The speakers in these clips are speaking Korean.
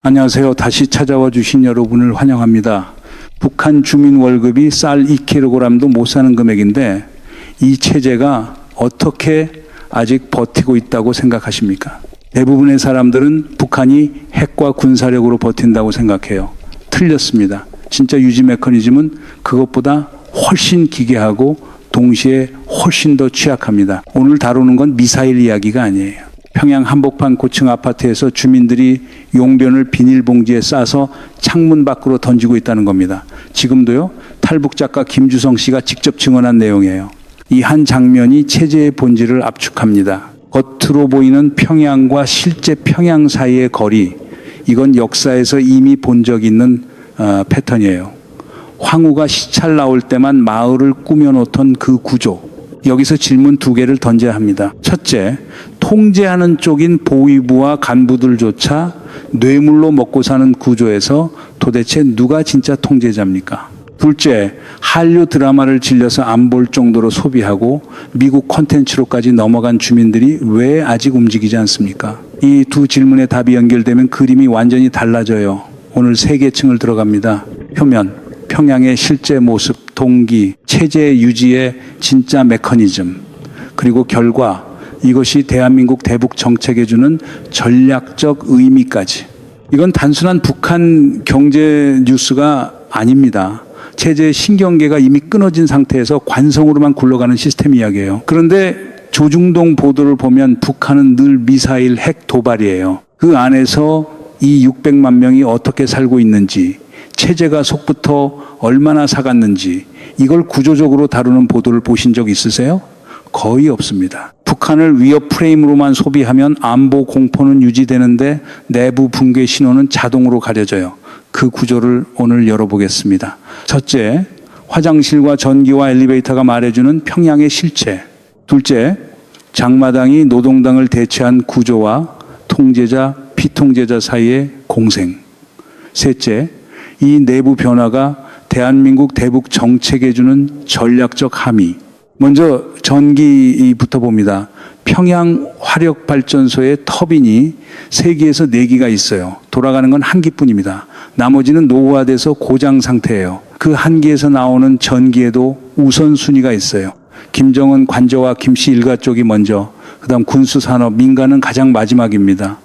안녕하세요. 다시 찾아와 주신 여러분을 환영합니다. 북한 주민 월급이 쌀 2kg도 못 사는 금액인데 이 체제가 어떻게 아직 버티고 있다고 생각하십니까? 대부분의 사람들은 북한이 핵과 군사력으로 버틴다고 생각해요. 틀렸습니다. 진짜 유지 메커니즘은 그것보다 훨씬 기괴하고 동시에 훨씬 더 취약합니다. 오늘 다루는 건 미사일 이야기가 아니에요. 평양 한복판 고층 아파트에서 주민들이 용변을 비닐봉지에 싸서 창문 밖으로 던지고 있다는 겁니다. 지금도요, 탈북 작가 김주성 씨가 직접 증언한 내용이에요. 이 한 장면이 체제의 본질을 압축합니다. 겉으로 보이는 평양과 실제 평양 사이의 거리, 이건 역사에서 이미 본 적 있는 패턴이에요. 황후가 시찰 나올 때만 마을을 꾸며놓던 그 구조. 여기서 질문 2개를 던져야 합니다. 첫째, 통제하는 쪽인 보위부와 간부들조차 뇌물로 먹고 사는 구조에서 도대체 누가 진짜 통제자입니까? 둘째, 한류 드라마를 질려서 안 볼 정도로 소비하고 미국 콘텐츠로까지 넘어간 주민들이 왜 아직 움직이지 않습니까? 이 두 질문의 답이 연결되면 그림이 완전히 달라져요. 오늘 3계층을 들어갑니다. 표면, 평양의 실제 모습, 동기, 체제 유지의 진짜 메커니즘, 그리고 결과, 이것이 대한민국 대북 정책에 주는 전략적 의미까지. 이건 단순한 북한 경제 뉴스가 아닙니다. 체제의 신경계가 이미 끊어진 상태에서 관성으로만 굴러가는 시스템 이야기예요. 그런데 조중동 보도를 보면 북한은 늘 미사일 핵 도발이에요. 그 안에서 이 600만 명이 어떻게 살고 있는지, 체제가 속부터 얼마나 사갔는지, 이걸 구조적으로 다루는 보도를 보신 적 있으세요? 거의 없습니다. 북한을 위협 프레임으로만 소비하면 안보 공포는 유지되는데 내부 붕괴 신호는 자동으로 가려져요. 그 구조를 오늘 열어보겠습니다. 첫째, 화장실과 전기와 엘리베이터가 말해주는 평양의 실체. 둘째, 장마당이 노동당을 대체한 구조와 통제자, 피통제자 사이의 공생. 셋째, 이 내부 변화가 대한민국 대북 정책에 주는 전략적 함의. 먼저 전기부터 봅니다. 평양 화력발전소의 터빈이 3기에서 4기가 있어요. 돌아가는 건 1기뿐입니다. 나머지는 노후화돼서 고장 상태예요. 그 1기에서 나오는 전기에도 우선순위가 있어요. 김정은 관저와 김씨 일가 쪽이 먼저, 그다음 군수산업, 민간은 가장 마지막입니다.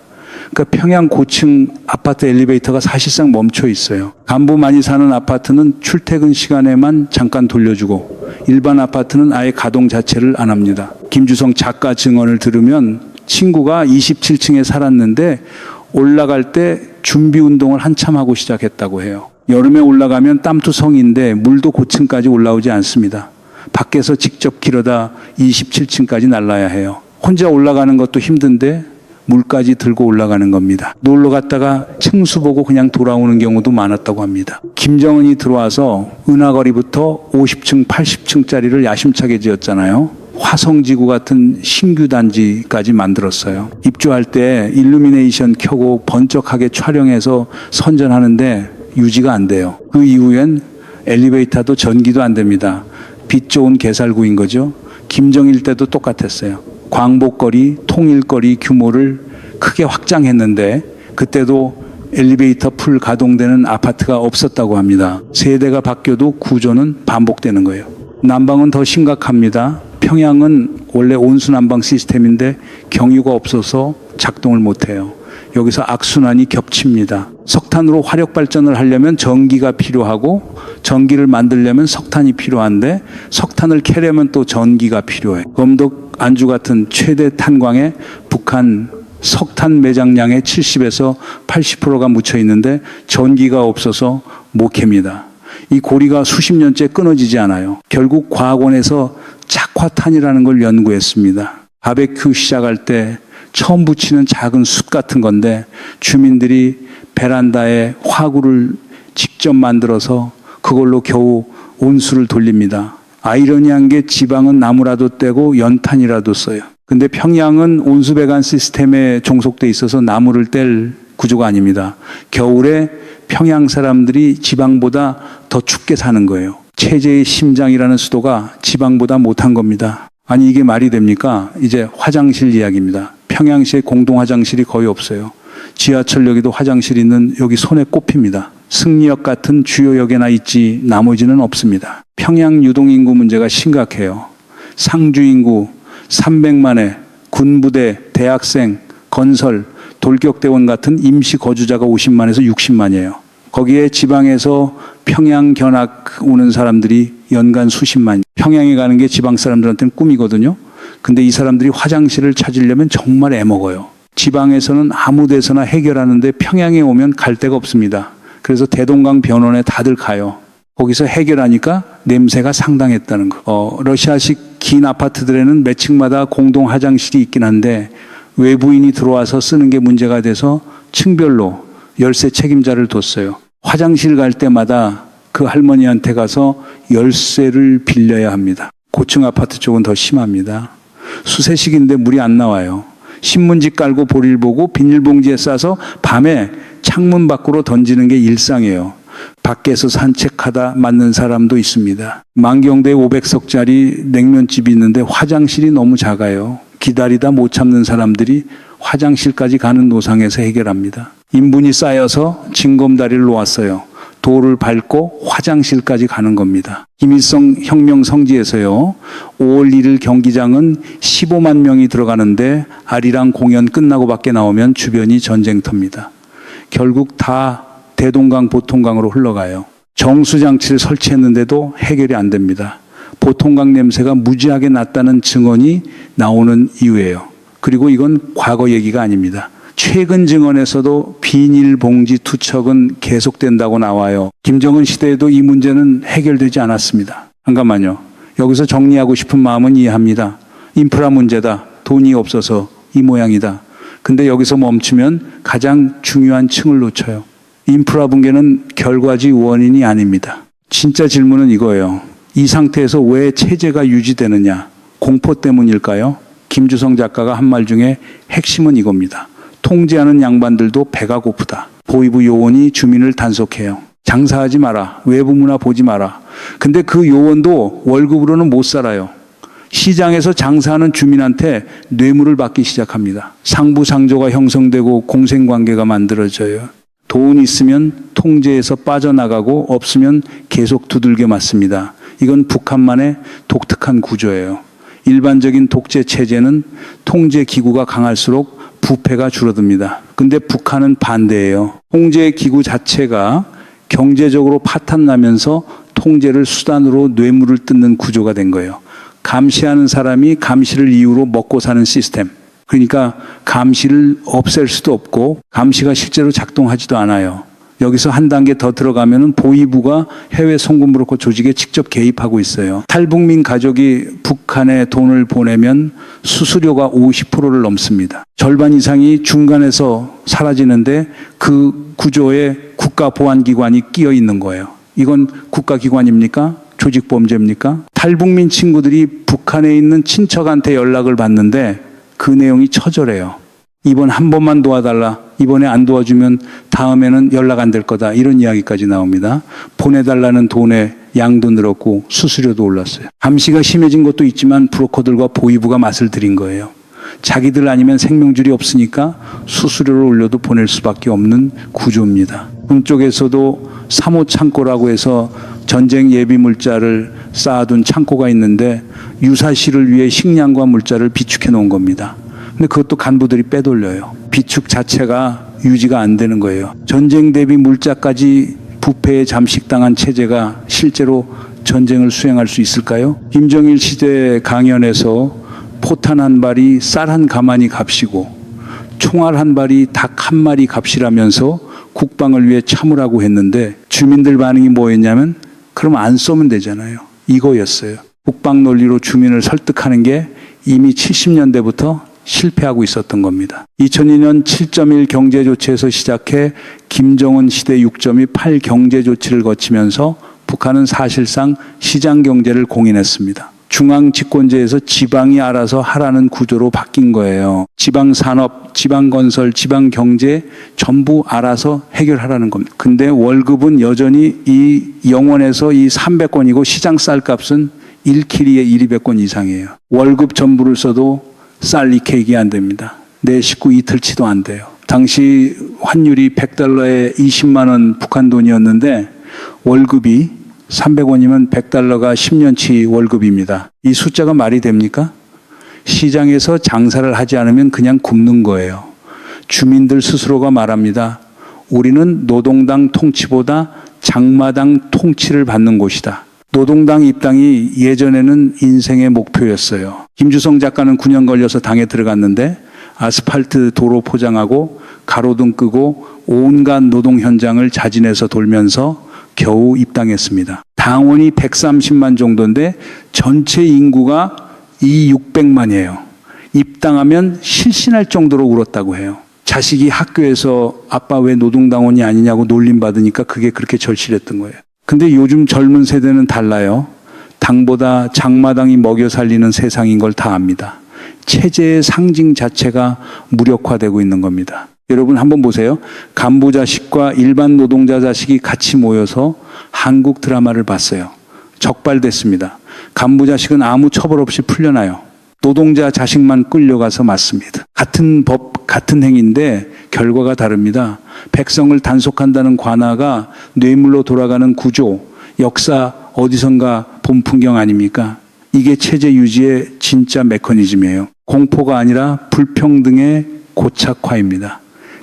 그러니까 평양 고층 아파트 엘리베이터가 사실상 멈춰 있어요. 간부 많이 사는 아파트는 출퇴근 시간에만 잠깐 돌려주고 일반 아파트는 아예 가동 자체를 안 합니다. 김주성 작가 증언을 들으면 친구가 27층에 살았는데 올라갈 때 준비 운동을 한참 하고 시작했다고 해요. 여름에 올라가면 땀투성인데 물도 고층까지 올라오지 않습니다. 밖에서 직접 길어다 27층까지 날라야 해요. 혼자 올라가는 것도 힘든데 물까지 들고 올라가는 겁니다. 놀러 갔다가 층수 보고 그냥 돌아오는 경우도 많았다고 합니다. 김정은이 들어와서 은하거리부터 50층, 80층짜리를 야심차게 지었잖아요. 화성지구 같은 신규 단지까지 만들었어요. 입주할 때 일루미네이션 켜고 번쩍하게 촬영해서 선전하는데 유지가 안 돼요. 그 이후엔 엘리베이터도 전기도 안 됩니다. 빛 좋은 개살구인 거죠. 김정일 때도 똑같았어요. 광복거리, 통일거리 규모를 크게 확장했는데 그때도 엘리베이터 풀 가동되는 아파트가 없었다고 합니다. 세대가 바뀌어도 구조는 반복되는 거예요. 난방은 더 심각합니다. 평양은 원래 온수난방 시스템인데 경유가 없어서 작동을 못해요. 여기서 악순환이 겹칩니다. 석탄으로 화력 발전을 하려면 전기가 필요하고 전기를 만들려면 석탄이 필요한데 석탄을 캐려면 또 전기가 필요해. 검독 안주 같은 최대 탄광에 북한 석탄 매장량의 70에서 80%가 묻혀 있는데 전기가 없어서 못 캡니다. 이 고리가 수십 년째 끊어지지 않아요. 결국 과학원에서 착화탄이라는 걸 연구했습니다. 바베큐 시작할 때 처음 붙이는 작은 숯 같은 건데 주민들이 베란다에 화구를 직접 만들어서 그걸로 겨우 온수를 돌립니다. 아이러니한 게 지방은 나무라도 떼고 연탄이라도 써요. 근데 평양은 온수배관 시스템에 종속돼 있어서 나무를 뗄 구조가 아닙니다. 겨울에 평양 사람들이 지방보다 더 춥게 사는 거예요. 체제의 심장이라는 수도가 지방보다 못한 겁니다. 아니 이게 말이 됩니까? 이제 화장실 이야기입니다. 평양시에 공동 화장실이 거의 없어요. 지하철역에도 화장실이 있는 여기 손에 꼽힙니다. 승리역 같은 주요역에나 있지 나머지는 없습니다. 평양 유동인구 문제가 심각해요. 상주 인구 300만에 군부대, 대학생, 건설, 돌격대원 같은 임시 거주자가 50만에서 60만이에요. 거기에 지방에서 평양 견학 오는 사람들이 연간 수십만. 평양에 가는 게 지방 사람들한테는 꿈이거든요. 근데 이 사람들이 화장실을 찾으려면 정말 애먹어요. 지방에서는 아무 데서나 해결하는데 평양에 오면 갈 데가 없습니다. 그래서 대동강 변원에 다들 가요. 거기서 해결하니까 냄새가 상당했다는 거. 러시아식 긴 아파트들에는 몇 층마다 공동 화장실이 있긴 한데 외부인이 들어와서 쓰는 게 문제가 돼서 층별로 열쇠 책임자를 뒀어요. 화장실 갈 때마다 그 할머니한테 가서 열쇠를 빌려야 합니다. 고층 아파트 쪽은 더 심합니다. 수세식인데 물이 안 나와요. 신문지 깔고 볼일 보고 비닐봉지에 싸서 밤에 창문 밖으로 던지는 게 일상이에요. 밖에서 산책하다 맞는 사람도 있습니다. 만경대 500석짜리 냉면집이 있는데 화장실이 너무 작아요. 기다리다 못 참는 사람들이 화장실까지 가는 노상에서 해결합니다. 인분이 쌓여서 징검다리를 놓았어요. 돌을 밟고 화장실까지 가는 겁니다. 김일성 혁명 성지에서요. 5월 1일 경기장은 15만 명이 들어가는데 아리랑 공연 끝나고 밖에 나오면 주변이 전쟁터입니다. 결국 다 대동강 보통강으로 흘러가요. 정수장치를 설치했는데도 해결이 안 됩니다. 보통강 냄새가 무지하게 났다는 증언이 나오는 이유예요. 그리고 이건 과거 얘기가 아닙니다. 최근 증언에서도 비닐봉지 투척은 계속된다고 나와요. 김정은 시대에도 이 문제는 해결되지 않았습니다. 잠깐만요. 여기서 정리하고 싶은 마음은 이해합니다. 인프라 문제다. 돈이 없어서 이 모양이다. 근데 여기서 멈추면 가장 중요한 층을 놓쳐요. 인프라 붕괴는 결과지 원인이 아닙니다. 진짜 질문은 이거예요. 이 상태에서 왜 체제가 유지되느냐? 공포 때문일까요? 김주성 작가가 한 말 중에 핵심은 이겁니다. 통제하는 양반들도 배가 고프다. 보이부 요원이 주민을 단속해요. 장사하지 마라. 외부 문화 보지 마라. 근데 그 요원도 월급으로는 못 살아요. 시장에서 장사하는 주민한테 뇌물을 받기 시작합니다. 상부상조가 형성되고 공생관계가 만들어져요. 돈 있으면 통제에서 빠져나가고 없으면 계속 두들겨 맞습니다. 이건 북한만의 독특한 구조예요. 일반적인 독재 체제는 통제 기구가 강할수록 부패가 줄어듭니다. 근데 북한은 반대예요. 통제 기구 자체가 경제적으로 파탄나면서 통제를 수단으로 뇌물을 뜯는 구조가 된 거예요. 감시하는 사람이 감시를 이유로 먹고 사는 시스템. 그러니까 감시를 없앨 수도 없고 감시가 실제로 작동하지도 않아요. 여기서 한 단계 더 들어가면은 보위부가 해외 송금브로커 조직에 직접 개입하고 있어요. 탈북민 가족이 북한에 돈을 보내면 수수료가 50%를 넘습니다. 절반 이상이 중간에서 사라지는데 그 구조에 국가보안기관이 끼어 있는 거예요. 이건 국가기관입니까? 조직범죄입니까? 탈북민 친구들이 북한에 있는 친척한테 연락을 받는데 그 내용이 처절해요. 이번 한 번만 도와달라. 이번에 안 도와주면 다음에는 연락 안 될 거다. 이런 이야기까지 나옵니다. 보내달라는 돈의 양도 늘었고 수수료도 올랐어요. 감시가 심해진 것도 있지만 브로커들과 보위부가 맛을 들인 거예요. 자기들 아니면 생명줄이 없으니까 수수료를 올려도 보낼 수밖에 없는 구조입니다. 북쪽에서도 3호 창고라고 해서 전쟁 예비 물자를 쌓아둔 창고가 있는데 유사시를 위해 식량과 물자를 비축해 놓은 겁니다. 근데 그것도 간부들이 빼돌려요. 비축 자체가 유지가 안 되는 거예요. 전쟁 대비 물자까지 부패에 잠식당한 체제가 실제로 전쟁을 수행할 수 있을까요? 김정일 시대 강연에서 포탄 한 발이 쌀 한 가마니 값이고 총알 한 발이 닭 한 마리 값이라면서 국방을 위해 참으라고 했는데 주민들 반응이 뭐였냐면 그럼 안 쏘면 되잖아요. 이거였어요. 국방 논리로 주민을 설득하는 게 이미 70년대부터 실패하고 있었던 겁니다. 2002년 7.1 경제조치에서 시작해 김정은 시대 6.2 8 경제조치를 거치면서 북한은 사실상 시장경제를 공인했습니다. 중앙집권제에서 지방이 알아서 하라는 구조로 바뀐 거예요. 지방산업, 지방건설, 지방경제 전부 알아서 해결하라는 겁니다. 근데 월급은 여전히 이 영원에서 이 300권이고 시장 쌀값은 1kg에 200권 이상이에요. 월급 전부를 써도 쌀 2kg이 안 됩니다. 내 식구 이틀치도 안 돼요. 당시 환율이 100달러에 20만 원 북한 돈이었는데 월급이 300원이면 100달러가 10년치 월급입니다. 이 숫자가 말이 됩니까? 시장에서 장사를 하지 않으면 그냥 굶는 거예요. 주민들 스스로가 말합니다. 우리는 노동당 통치보다 장마당 통치를 받는 곳이다. 노동당 입당이 예전에는 인생의 목표였어요. 김주성 작가는 9년 걸려서 당에 들어갔는데 아스팔트 도로 포장하고 가로등 끄고 온갖 노동 현장을 자진해서 돌면서 겨우 입당했습니다. 당원이 130만 정도인데 전체 인구가 600만이에요. 입당하면 실신할 정도로 울었다고 해요. 자식이 학교에서 아빠 왜 노동당원이 아니냐고 놀림받으니까 그게 그렇게 절실했던 거예요. 근데 요즘 젊은 세대는 달라요. 당보다 장마당이 먹여 살리는 세상인 걸 다 압니다. 체제의 상징 자체가 무력화되고 있는 겁니다. 여러분 한번 보세요. 간부 자식과 일반 노동자 자식이 같이 모여서 한국 드라마를 봤어요. 적발됐습니다. 간부 자식은 아무 처벌 없이 풀려나요. 노동자 자식만 끌려가서 맞습니다. 같은 법, 같은 행위인데 결과가 다릅니다. 백성을 단속한다는 관아가 뇌물로 돌아가는 구조, 역사 어디선가 본 풍경 아닙니까? 이게 체제 유지의 진짜 메커니즘이에요. 공포가 아니라 불평등의 고착화입니다.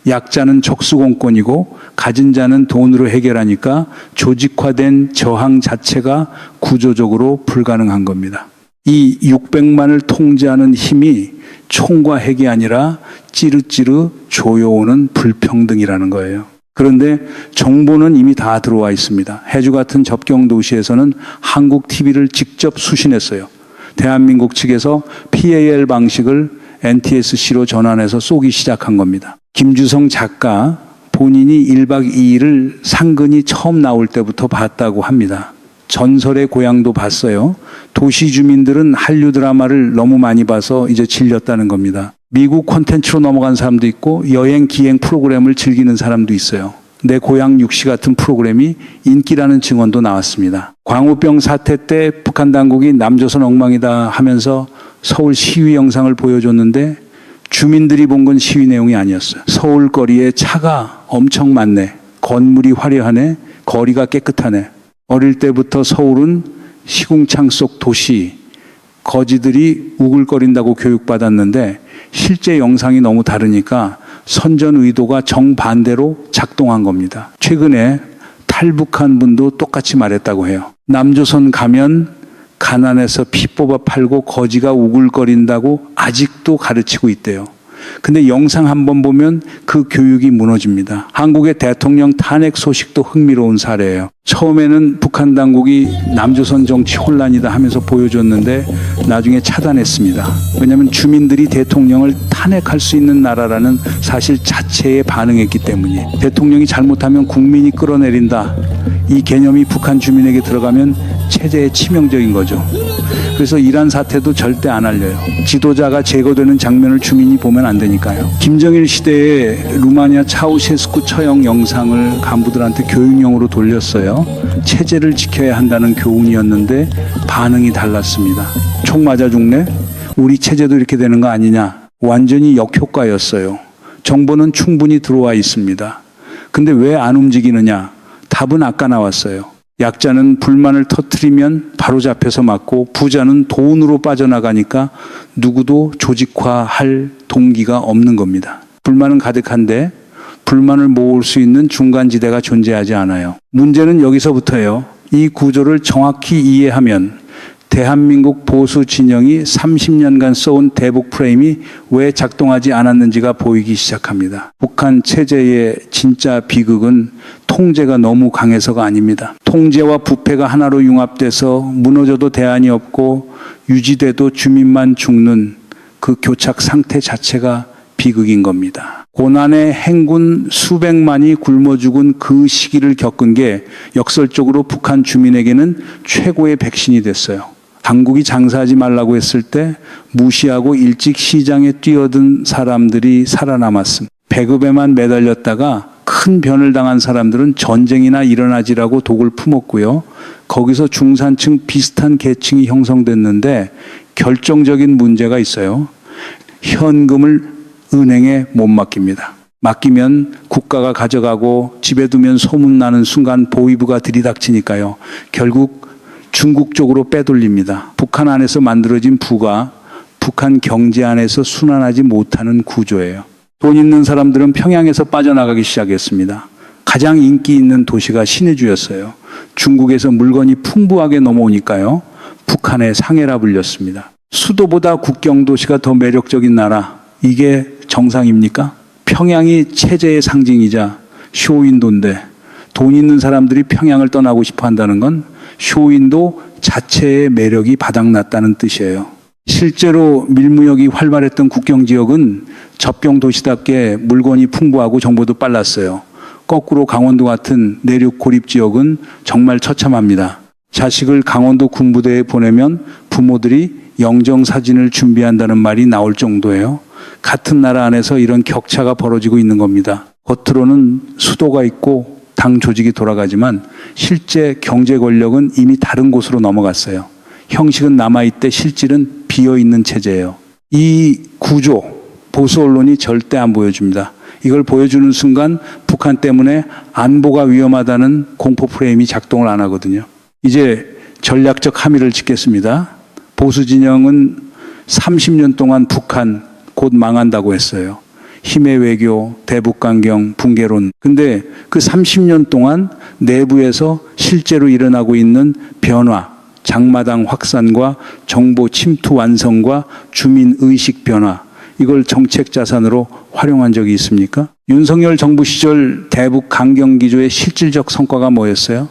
약자는 적수공권이고 가진 자는 돈으로 해결하니까 조직화된 저항 자체가 구조적으로 불가능한 겁니다. 이 600만을 통제하는 힘이 총과 핵이 아니라 찌르찌르 조여오는 불평등이라는 거예요. 그런데 정보는 이미 다 들어와 있습니다. 해주 같은 접경 도시에서는 한국 TV를 직접 수신했어요. 대한민국 측에서 PAL 방식을 NTSC로 전환해서 쏘기 시작한 겁니다. 김주성 작가 본인이 1박 2일을 상근이 처음 나올 때부터 봤다고 합니다. 전설의 고향도 봤어요. 도시 주민들은 한류 드라마를 너무 많이 봐서 이제 질렸다는 겁니다. 미국 콘텐츠로 넘어간 사람도 있고 여행 기행 프로그램을 즐기는 사람도 있어요. 내 고향 육시 같은 프로그램이 인기라는 증언도 나왔습니다. 광우병 사태 때 북한 당국이 남조선 엉망이다 하면서 서울 시위 영상을 보여줬는데 주민들이 본 건 시위 내용이 아니었어요. 서울 거리에 차가 엄청 많네. 건물이 화려하네. 거리가 깨끗하네. 어릴 때부터 서울은 시궁창 속 도시, 거지들이 우글거린다고 교육받았는데 실제 영상이 너무 다르니까 선전 의도가 정반대로 작동한 겁니다. 최근에 탈북한 분도 똑같이 말했다고 해요. 남조선 가면 가난해서 피 뽑아 팔고 거지가 우글거린다고 아직도 가르치고 있대요. 근데 영상 한번 보면 그 교육이 무너집니다. 한국의 대통령 탄핵 소식도 흥미로운 사례예요. 처음에는 북한 당국이 남조선 정치 혼란이다 하면서 보여줬는데 나중에 차단했습니다. 왜냐하면 주민들이 대통령을 탄핵할 수 있는 나라라는 사실 자체에 반응했기 때문이에요. 대통령이 잘못하면 국민이 끌어내린다. 이 개념이 북한 주민에게 들어가면 체제에 치명적인 거죠. 그래서 이란 사태도 절대 안 알려요. 지도자가 제거되는 장면을 주민이 보면 안 되니까요. 김정일 시대에 루마니아 차우셰스쿠 처형 영상을 간부들한테 교육용으로 돌렸어요. 체제를 지켜야 한다는 교훈이었는데 반응이 달랐습니다. 총 맞아 죽네? 우리 체제도 이렇게 되는 거 아니냐? 완전히 역효과였어요. 정보는 충분히 들어와 있습니다. 근데 왜 안 움직이느냐? 답은 아까 나왔어요. 약자는 불만을 터뜨리면 바로 잡혀서 맞고 부자는 돈으로 빠져나가니까 누구도 조직화할 동기가 없는 겁니다. 불만은 가득한데 불만을 모을 수 있는 중간지대가 존재하지 않아요. 문제는 여기서부터예요. 이 구조를 정확히 이해하면 대한민국 보수 진영이 30년간 써온 대북 프레임이 왜 작동하지 않았는지가 보이기 시작합니다. 북한 체제의 진짜 비극은 통제가 너무 강해서가 아닙니다. 통제와 부패가 하나로 융합돼서 무너져도 대안이 없고 유지돼도 주민만 죽는 그 교착 상태 자체가 비극인 겁니다. 고난의 행군 수백만이 굶어 죽은 그 시기를 겪은 게 역설적으로 북한 주민에게는 최고의 백신이 됐어요. 당국이 장사하지 말라고 했을 때 무시하고 일찍 시장에 뛰어든 사람들이 살아남았습니다. 배급에만 매달렸다가 큰 변을 당한 사람들은 전쟁이나 일어나지라고 독을 품었고요. 거기서 중산층 비슷한 계층이 형성됐는데 결정적인 문제가 있어요. 현금을 은행에 못 맡깁니다. 맡기면 국가가 가져가고 집에 두면 소문나는 순간 보위부가 들이닥치니까요. 결국 중국 쪽으로 빼돌립니다. 북한 안에서 만들어진 부가 북한 경제 안에서 순환하지 못하는 구조예요. 돈 있는 사람들은 평양에서 빠져나가기 시작했습니다. 가장 인기 있는 도시가 신의주였어요. 중국에서 물건이 풍부하게 넘어오니까요. 북한의 상해라 불렸습니다. 수도보다 국경 도시가 더 매력적인 나라, 이게 정상입니까? 평양이 체제의 상징이자 쇼윈도인데 돈 있는 사람들이 평양을 떠나고 싶어 한다는 건 쇼윈도 자체의 매력이 바닥났다는 뜻이에요. 실제로 밀무역이 활발했던 국경 지역은 접경 도시답게 물건이 풍부하고 정보도 빨랐어요. 거꾸로 강원도 같은 내륙 고립 지역은 정말 처참합니다. 자식을 강원도 군부대에 보내면 부모들이 영정사진을 준비한다는 말이 나올 정도예요. 같은 나라 안에서 이런 격차가 벌어지고 있는 겁니다. 겉으로는 수도가 있고 당 조직이 돌아가지만 실제 경제 권력은 이미 다른 곳으로 넘어갔어요. 형식은 남아있되 실질은 비어있는 체제예요. 이 구조, 보수 언론이 절대 안 보여줍니다. 이걸 보여주는 순간 북한 때문에 안보가 위험하다는 공포 프레임이 작동을 안 하거든요. 이제 전략적 함의를 짓겠습니다. 보수 진영은 30년 동안 북한 곧 망한다고 했어요. 힘의 외교, 대북강경, 붕괴론. 근데 그 30년 동안 내부에서 실제로 일어나고 있는 변화, 장마당 확산과 정보 침투 완성과 주민 의식 변화, 이걸 정책 자산으로 활용한 적이 있습니까? 윤석열 정부 시절 대북 강경 기조의 실질적 성과가 뭐였어요?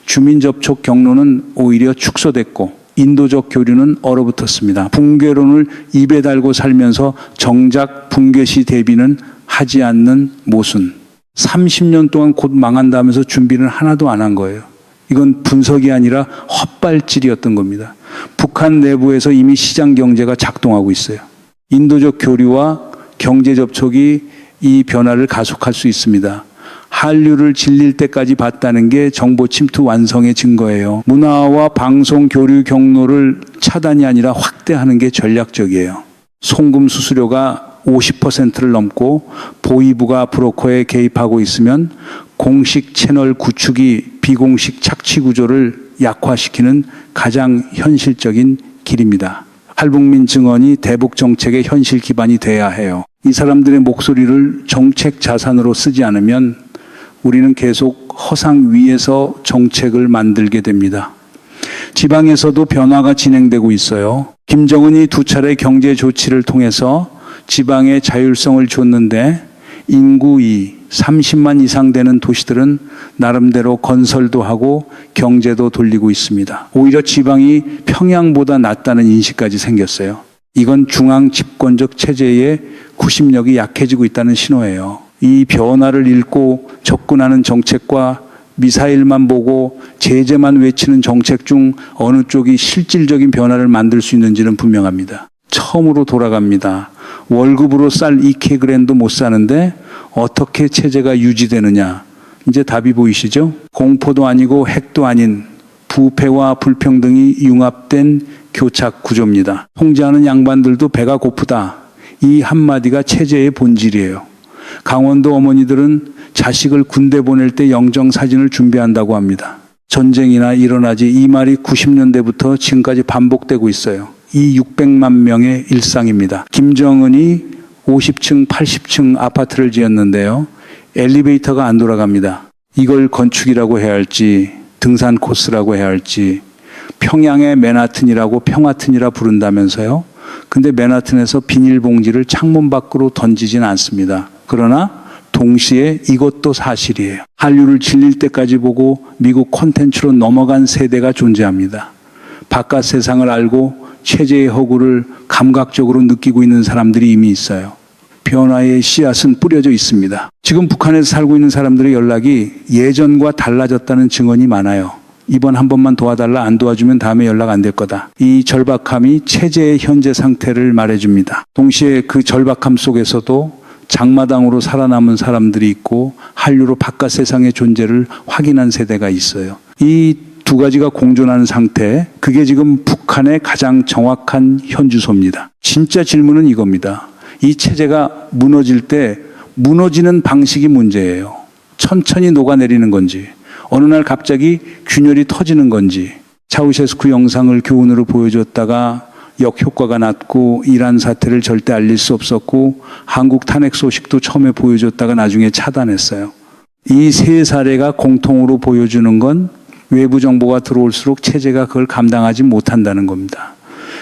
주민 접촉 경로는 오히려 축소됐고 인도적 교류는 얼어붙었습니다. 붕괴론을 입에 달고 살면서 정작 붕괴 시 대비는 하지 않는 모순. 30년 동안 곧 망한다면서 준비는 하나도 안 한 거예요. 이건 분석이 아니라 헛발질이었던 겁니다. 북한 내부에서 이미 시장 경제가 작동하고 있어요. 인도적 교류와 경제 접촉이 이 변화를 가속할 수 있습니다. 한류를 질릴 때까지 봤다는 게 정보 침투 완성의 증거예요. 문화와 방송 교류 경로를 차단이 아니라 확대하는 게 전략적이에요. 송금 수수료가 50%를 넘고 보위부가 브로커에 개입하고 있으면 공식 채널 구축이 비공식 착취 구조를 약화시키는 가장 현실적인 길입니다. 할북민 증언이 대북 정책의 현실 기반이 돼야 해요. 이 사람들의 목소리를 정책 자산으로 쓰지 않으면 우리는 계속 허상 위에서 정책을 만들게 됩니다. 지방에서도 변화가 진행되고 있어요. 김정은이 2차례 경제 조치를 통해서 지방에 자율성을 줬는데 인구 30만 이상 되는 도시들은 나름대로 건설도 하고 경제도 돌리고 있습니다. 오히려 지방이 평양보다 낫다는 인식까지 생겼어요. 이건 중앙 집권적 체제의 구심력이 약해지고 있다는 신호예요. 이 변화를 읽고 접근하는 정책과 미사일만 보고 제재만 외치는 정책 중 어느 쪽이 실질적인 변화를 만들 수 있는지는 분명합니다. 처음으로 돌아갑니다. 월급으로 쌀 2kg도 못 사는데 어떻게 체제가 유지되느냐. 이제 답이 보이시죠? 공포도 아니고 핵도 아닌 부패와 불평등이 융합된 교착 구조입니다. 통제하는 양반들도 배가 고프다. 이 한마디가 체제의 본질이에요. 강원도 어머니들은 자식을 군대 보낼 때 영정 사진을 준비한다고 합니다. 전쟁이나 일어나지, 이 말이 90년대부터 지금까지 반복되고 있어요. 이 600만 명의 일상입니다. 김정은이 50층, 80층 아파트를 지었는데요. 엘리베이터가 안 돌아갑니다. 이걸 건축이라고 해야 할지, 등산 코스라고 해야 할지, 평양의 맨하튼이라고 평하튼이라 부른다면서요. 근데 맨하튼에서 비닐봉지를 창문 밖으로 던지진 않습니다. 그러나 동시에 이것도 사실이에요. 한류를 질릴 때까지 보고 미국 콘텐츠로 넘어간 세대가 존재합니다. 바깥 세상을 알고 체제의 허구를 감각적으로 느끼고 있는 사람들이 이미 있어요. 변화의 씨앗은 뿌려져 있습니다. 지금 북한에서 살고 있는 사람들의 연락이 예전과 달라졌다는 증언이 많아요. 이번 한 번만 도와달라, 안 도와주면 다음에 연락 안 될 거다. 이 절박함이 체제의 현재 상태를 말해줍니다. 동시에 그 절박함 속에서도 장마당으로 살아남은 사람들이 있고 한류로 바깥 세상의 존재를 확인한 세대가 있어요. 이 두 가지가 공존하는 상태, 그게 지금 북한의 가장 정확한 현주소입니다. 진짜 질문은 이겁니다. 이 체제가 무너질 때 무너지는 방식이 문제예요. 천천히 녹아내리는 건지, 어느 날 갑자기 균열이 터지는 건지, 차우셰스쿠 영상을 교훈으로 보여줬다가 역효과가 났고 이란 사태를 절대 알릴 수 없었고 한국 탄핵 소식도 처음에 보여줬다가 나중에 차단했어요. 이 세 사례가 공통으로 보여주는 건 외부 정보가 들어올수록 체제가 그걸 감당하지 못한다는 겁니다.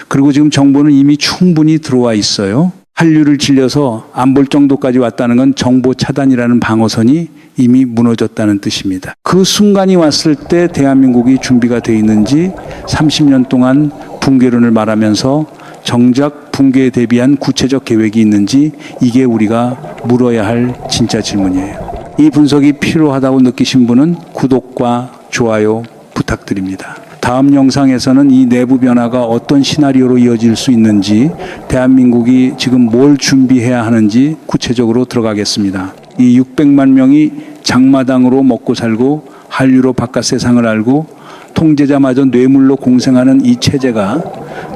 그리고 지금 정보는 이미 충분히 들어와 있어요. 한류를 질려서 안 볼 정도까지 왔다는 건 정보 차단이라는 방어선이 이미 무너졌다는 뜻입니다. 그 순간이 왔을 때 대한민국이 준비가 돼 있는지 30년 동안 붕괴론을 말하면서 정작 붕괴에 대비한 구체적 계획이 있는지 이게 우리가 물어야 할 진짜 질문이에요. 이 분석이 필요하다고 느끼신 분은 구독과 좋아요 부탁드립니다. 다음 영상에서는 이 내부 변화가 어떤 시나리오로 이어질 수 있는지, 대한민국이 지금 뭘 준비해야 하는지 구체적으로 들어가겠습니다. 이 600만 명이 장마당으로 먹고 살고 한류로 바깥 세상을 알고 통제자마저 뇌물로 공생하는 이 체제가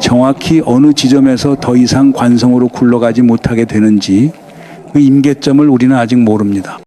정확히 어느 지점에서 더 이상 관성으로 굴러가지 못하게 되는지 그 임계점을 우리는 아직 모릅니다.